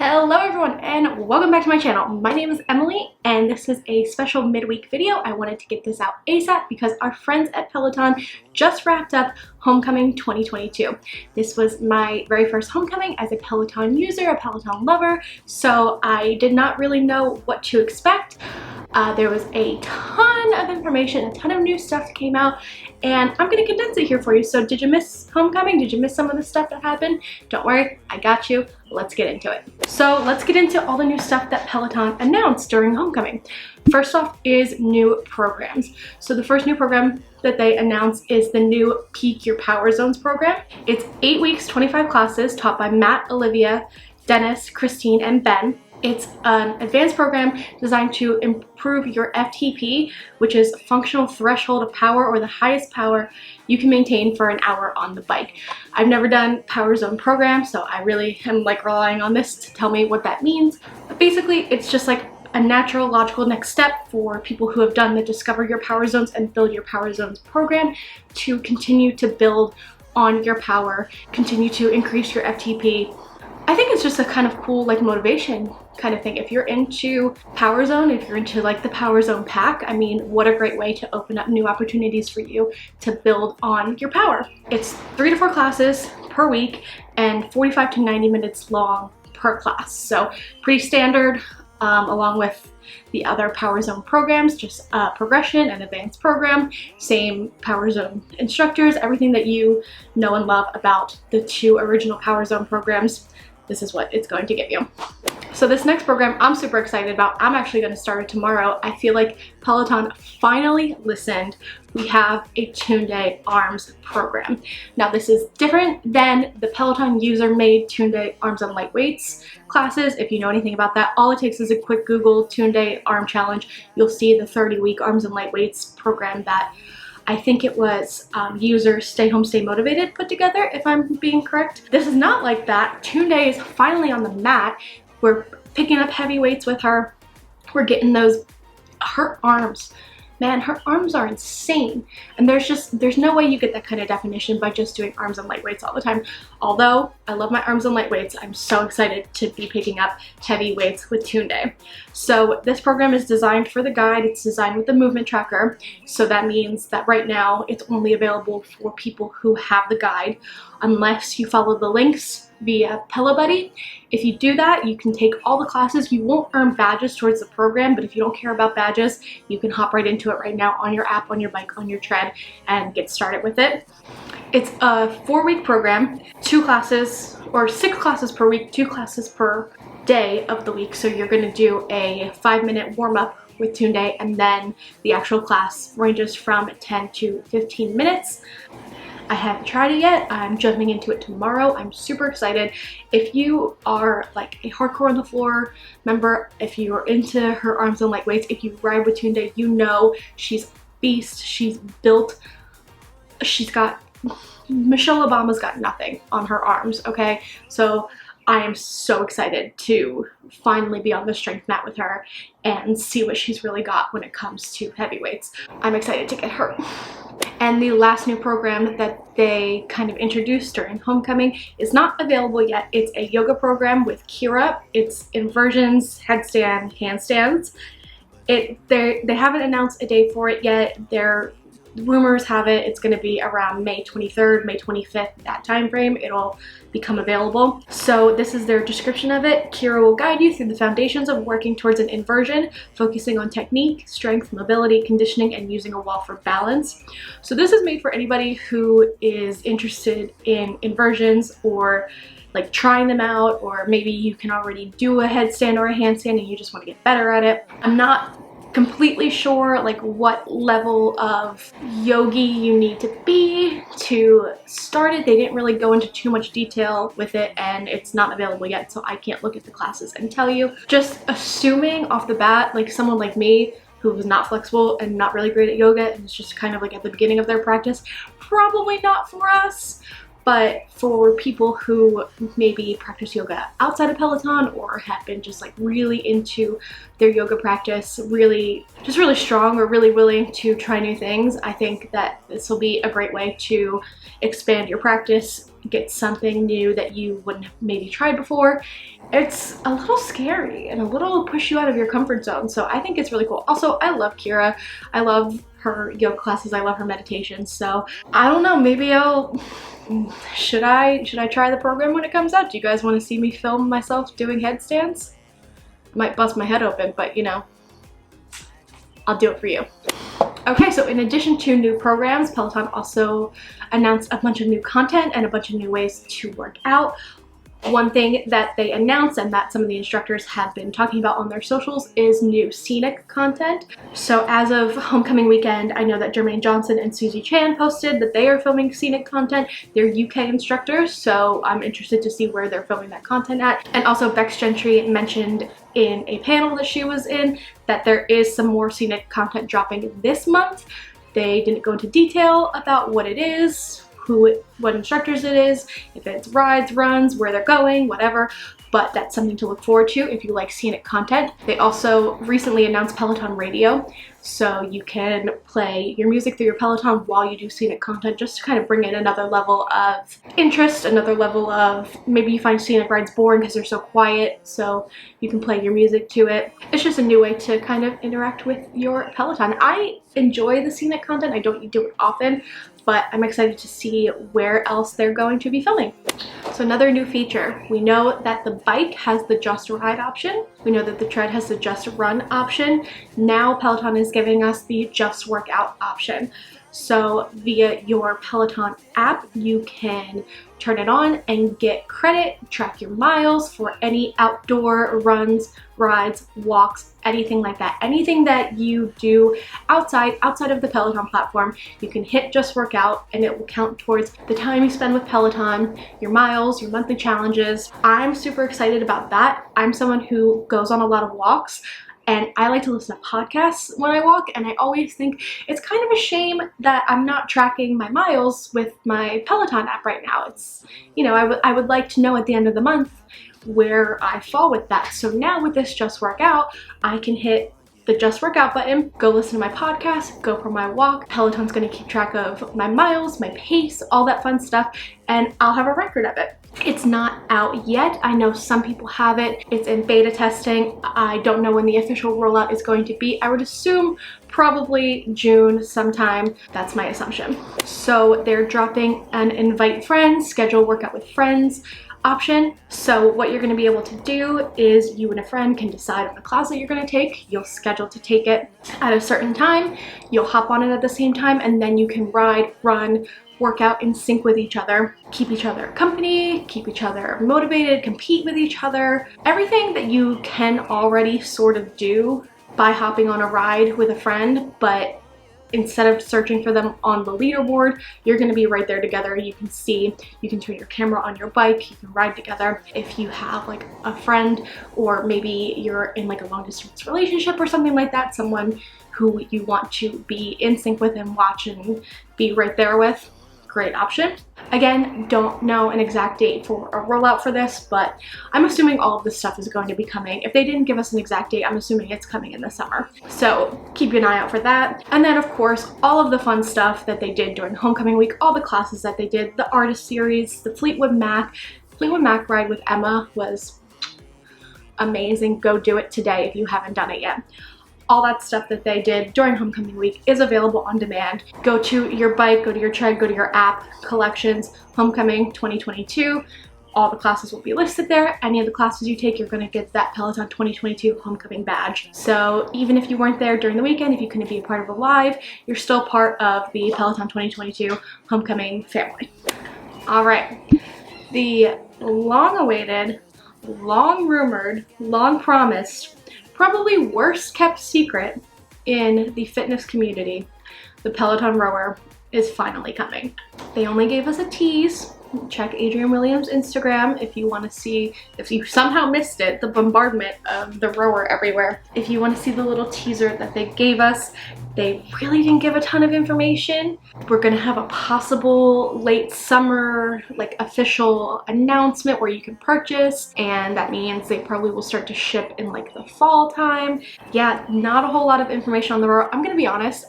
Hello everyone and welcome back to my channel. My name is Emily and this is a special midweek video. I wanted to get this out ASAP because our friends at Peloton just wrapped up Homecoming 2022. This was my very first homecoming as a Peloton user, a Peloton lover, so I did not really know what to expect. There was a ton of information, a ton of new stuff that came out, and I'm going to condense it here for you. So did you miss Homecoming? Did you miss some of the stuff that happened? Don't worry, I got you. Let's get into it. So let's get into all the new stuff that Peloton announced during Homecoming. First off is new programs. So the first new program that they announced is the new Peak Your Power Zones program. It's 8 weeks, 25 classes taught by Matt, Olivia, Dennis, Christine, and Ben. It's an advanced program designed to improve your FTP, which is functional threshold of power, or the highest power you can maintain for an hour on the bike. I've never done Power Zone program, so I really am relying on this to tell me what that means. But basically, it's just like a natural, logical next step for people who have done the Discover Your Power Zones and Build Your Power Zones program to continue to build on your power, continue to increase your FTP. I think it's just a kind of cool motivation kind of thing. If you're into Power Zone, if you're into the Power Zone pack, I mean, what a great way to open up new opportunities for you to build on your power. It's 3 to 4 classes per week and 45 to 90 minutes long per class. So pretty standard along with the other Power Zone programs, just progression and advanced program, same Power Zone instructors, everything that you know and love about the 2 original Power Zone programs. This is what it's going to give you. So this next program I'm super excited about. I'm actually going to start it tomorrow. I feel like Peloton finally listened. We have a Tunde Arms program. Now this is different than the Peloton user-made Tunde Arms and Lightweights classes. If you know anything about that, all it takes is a quick Google Tunde Arm Challenge. You'll see the 30-week Arms and Lightweights program that I think it was user Stay Home Stay Motivated put together, if I'm being correct. This is not like that. Tunde is finally on the mat. We're picking up heavy weights with her. We're getting her arms. Man, her arms are insane. And there's no way you get that kind of definition by just doing arms and light weights all the time. Although I love my arms and light weights, I'm so excited to be picking up heavy weights with Tunde. So this program is designed for the guide. It's designed with the movement tracker. So that means that right now it's only available for people who have the guide, unless you follow the links via PeloBuddy. If you do that, you can take all the classes. You won't earn badges towards the program, but if you don't care about badges, you can hop right into it right now on your app, on your bike, on your tread, and get started with it. It's a 4-week program, 2 classes or 6 classes per week, 2 classes per day of the week. So you're going to do a 5-minute warm-up with Tunde, and then the actual class ranges from 10 to 15 minutes. I haven't tried it yet. I'm jumping into it tomorrow. I'm super excited. If you are a hardcore on the floor member, if you're into her arms and light weights, if you ride with Tunde, you know she's a beast. She's built. Michelle Obama's got nothing on her arms, okay? So I am so excited to finally be on the strength mat with her and see what she's really got when it comes to heavyweights. I'm excited to get her. And the last new program that they kind of introduced during Homecoming is not available yet. It's a yoga program with Kira. It's inversions, headstand, handstands. They haven't announced a date for it yet. Rumors have it it's going to be around May 23rd, May 25th, that time frame. It'll become available. So this is their description of it. Kira will guide you through the foundations of working towards an inversion, focusing on technique, strength, mobility, conditioning, and using a wall for balance. So this is made for anybody who is interested in inversions or trying them out, or maybe you can already do a headstand or a handstand and you just want to get better at it. I'm not completely sure what level of yogi you need to be to start it. They didn't really go into too much detail with it, and it's not available yet, so I can't look at the classes and tell you. Just assuming off the bat, someone like me who was not flexible and not really great at yoga and it's just kind of at the beginning of their practice, probably not for us. But for people who maybe practice yoga outside of Peloton or have been just really into their yoga practice, really strong or really willing to try new things, I think that this will be a great way to expand your practice get something new that you wouldn't have maybe tried before. It's a little scary and a little push you out of your comfort zone. So I think it's really cool. Also, I love Kira. I love her yoga classes. I love her meditations. So I don't know, maybe should I try the program when it comes out? Do you guys want to see me film myself doing headstands? Might bust my head open, but you know, I'll do it for you. Okay, so in addition to new programs, Peloton also announced a bunch of new content and a bunch of new ways to work out. One thing that they announced and that some of the instructors have been talking about on their socials is new scenic content. So as of homecoming weekend, I know that Jermaine Johnson and Susie Chan posted that they are filming scenic content. They're UK instructors, so I'm interested to see where they're filming that content at. And also Bex Gentry mentioned in a panel that she was in that there is some more scenic content dropping this month. They didn't go into detail about what it is, what instructors it is, if it's rides, runs, where they're going, whatever, but that's something to look forward to if you like scenic content. They also recently announced Peloton Radio, so you can play your music through your Peloton while you do scenic content, just to kind of bring in another level of interest, another level of, maybe you find scenic rides boring because they're so quiet, so you can play your music to it. It's just a new way to kind of interact with your Peloton. I enjoy the scenic content. I don't do it often, but I'm excited to see where else they're going to be filming. So another new feature, we know that the bike has the just ride option. We know that the tread has the just run option. Now Peloton is giving us the just workout option. So via your Peloton app, you can turn it on and get credit, track your miles for any outdoor runs, rides, walks, anything like that. Anything that you do outside of the Peloton platform, you can hit just workout and it will count towards the time you spend with Peloton, your miles, your monthly challenges. I'm super excited about that. I'm someone who goes on a lot of walks, and I like to listen to podcasts when I walk, and I always think it's kind of a shame that I'm not tracking my miles with my Peloton app right now. It's, you know, I would like to know at the end of the month where I fall with that. So now with this Just Workout, I can hit the Just Workout button, go listen to my podcast, go for my walk. Peloton's gonna keep track of my miles, my pace, all that fun stuff, and I'll have a record of it. It's not out yet. I know some people have it. It's in beta testing. I don't know when the official rollout is going to be. I would assume probably June sometime. That's my assumption. So they're dropping an invite friends, schedule workout with friends option. So what you're going to be able to do is you and a friend can decide on a class that you're going to take. You'll schedule to take it at a certain time. You'll hop on it at the same time, and then you can ride, run, work out in sync with each other, keep each other company, keep each other motivated, compete with each other. Everything that you can already sort of do by hopping on a ride with a friend, but instead of searching for them on the leaderboard, you're going to be right there together. You can see, you can turn your camera on your bike, you can ride together. If you have like a friend, or maybe you're in like a long distance relationship or something like that, someone who you want to be in sync with and watch and be right there with, great option. Again, don't know an exact date for a rollout for this, but I'm assuming all of this stuff is going to be coming. If they didn't give us an exact date, I'm assuming it's coming in the summer. So keep an eye out for that. And then of course, all of the fun stuff that they did during homecoming week, all the classes that they did, the artist series, the Fleetwood Mac ride with Emma was amazing. Go do it today if you haven't done it yet. All that stuff that they did during homecoming week is available on demand. Go to your bike, go to your tread, go to your app, collections, homecoming 2022. All the classes will be listed there. Any of the classes you take, you're going to get that Peloton 2022 homecoming badge. So even if you weren't there during the weekend, if you couldn't be a part of a live, you're still part of the Peloton 2022 homecoming family. All right, the long-awaited, long-rumored, long-promised, probably worst kept secret in the fitness community, the Peloton rower is finally coming. They only gave us a tease. Check Adrian Williams' Instagram if you want to see, if you somehow missed it, the bombardment of the rower everywhere. If you want to see the little teaser that they gave us, they really didn't give a ton of information. We're going to have a possible late summer, like official announcement where you can purchase, and that means they probably will start to ship in like the fall time. Yeah, not a whole lot of information on the rower. I'm going to be honest,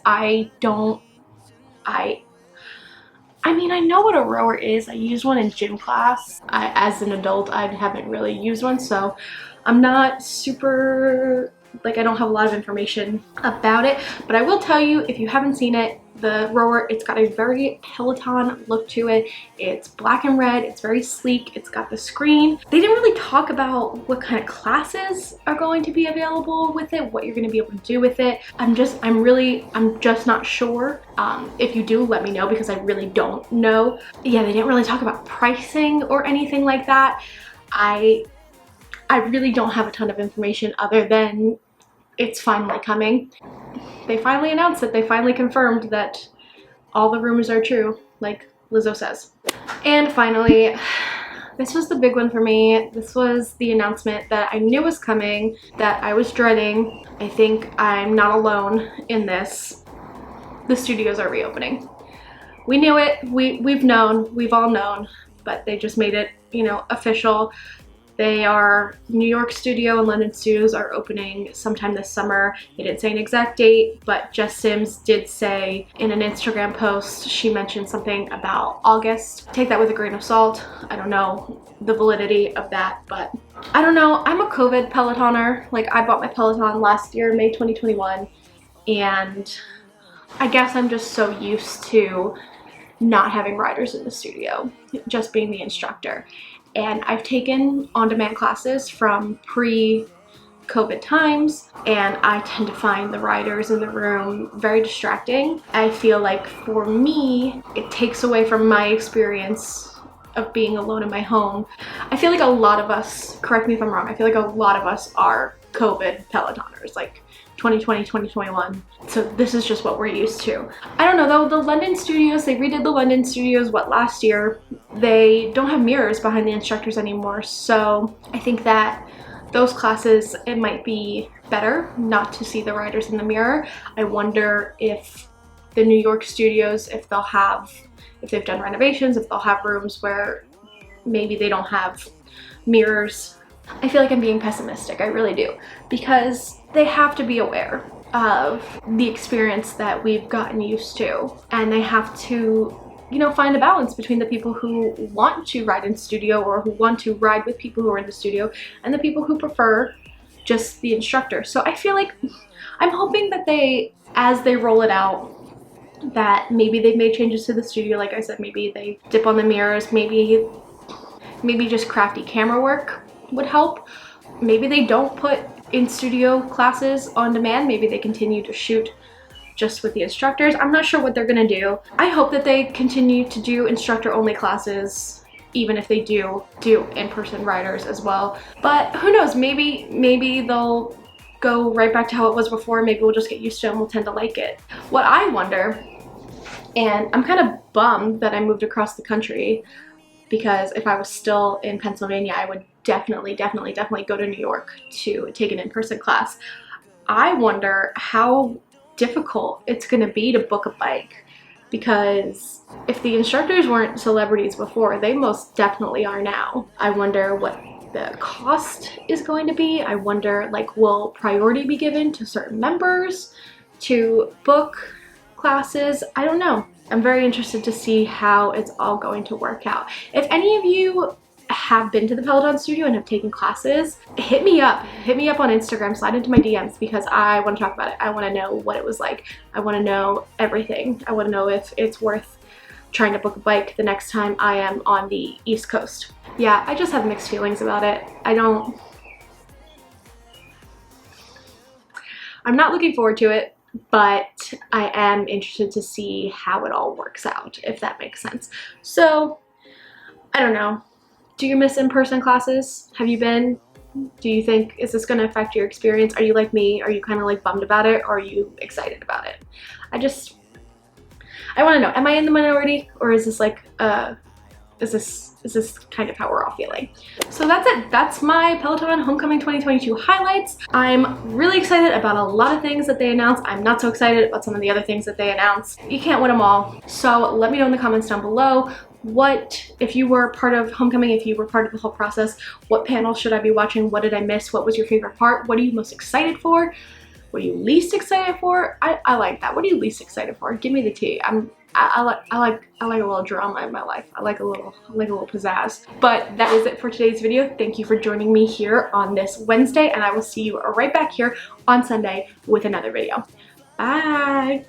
I mean, I know what a rower is. I used one in gym class. As an adult, I haven't really used one, so I'm not super, like, I don't have a lot of information about it. But I will tell you, if you haven't seen it, the rower, it's got a very Peloton look to it. It's black and red, it's very sleek, it's got the screen. They didn't really talk about what kind of classes are going to be available with it, what you're going to be able to do with it. I'm just not sure. If you do, let me know, because I really don't know. Yeah, they didn't really talk about pricing or anything like that. I really don't have a ton of information other than it's finally coming. They finally announced it. They finally confirmed that all the rumors are true, like Lizzo says. And finally, this was the big one for me. This was the announcement that I knew was coming, that I was dreading. I think I'm not alone in this. The studios are reopening. We knew it. We've known. We've all known. But they just made it, you know, official. New York studio and London studios are opening sometime this summer. They didn't say an exact date, but Jess Sims did say in an Instagram post, she mentioned something about August. Take that with a grain of salt. I don't know the validity of that, but I don't know. I'm a COVID Pelotoner. Like, I bought my Peloton last year, May 2021, and I guess I'm just so used to not having riders in the studio, just being the instructor. And I've taken on-demand classes from pre-COVID times, and I tend to find the riders in the room very distracting. I feel like for me, it takes away from my experience of being alone in my home. I feel like a lot of us, correct me if I'm wrong, I feel like a lot of us are COVID Pelotoners, like 2020, 2021. So this is just what we're used to. I don't know though, the London studios, they redid the London studios, last year? They don't have mirrors behind the instructors anymore. So I think that those classes, it might be better not to see the riders in the mirror. I wonder if the New York studios, if they've done renovations, if they'll have rooms where maybe they don't have mirrors. I feel like I'm being pessimistic, I really do, because they have to be aware of the experience that we've gotten used to, and they have to, you know, find a balance between the people who want to ride in studio or who want to ride with people who are in the studio and the people who prefer just the instructor. So I feel like I'm hoping that as they roll it out, that maybe they've made changes to the studio. Like I said, maybe they dip on the mirrors, maybe just crafty camera work would help. Maybe they don't put in studio classes on demand. Maybe they continue to shoot just with the instructors. I'm not sure what they're gonna do. I hope that they continue to do instructor only classes, even if they do in-person riders as well. But who knows, maybe they'll go right back to how it was before. Maybe we'll just get used to it and we'll tend to like it. What I wonder, and I'm kind of bummed that I moved across the country, because if I was still in Pennsylvania, I would definitely go to New York to take an in-person class. I wonder how difficult it's going to be to book a bike, because if the instructors weren't celebrities before, they most definitely are now. I wonder what the cost is going to be. I wonder, like, will priority be given to certain members to book classes? I don't know. I'm very interested to see how it's all going to work out. If any of you have been to the Peloton studio and have taken classes, hit me up on Instagram, slide into my DMs, because I want to talk about it. I want to know what it was like. I want to know everything. I want to know if it's worth trying to book a bike the next time I am on the East Coast. Yeah, I just have mixed feelings about it. I'm not looking forward to it, but I am interested to see how it all works out, if that makes sense. So, I don't know. Do you miss in-person classes? Have you been? Do you think, is this going to affect your experience? Are you like me? Are you kind of like bummed about it? Or are you excited about it? I want to know, am I in the minority? Or is this like, is this kind of how we're all feeling? So that's it. That's my Peloton Homecoming 2022 highlights. I'm really excited about a lot of things that they announced. I'm not so excited about some of the other things that they announced. You can't win them all. So let me know in the comments down below, if you were part of Homecoming, if you were part of the whole process, what panel should I be watching? What did I miss? What was your favorite part? What are you most excited for? What are you least excited for? I like that. What are you least excited for? Give me the tea. I'm I like a little drama in my life. I like a little pizzazz. But that is it for today's video. Thank you for joining me here on this Wednesday, and I will see you right back here on Sunday with another video. Bye.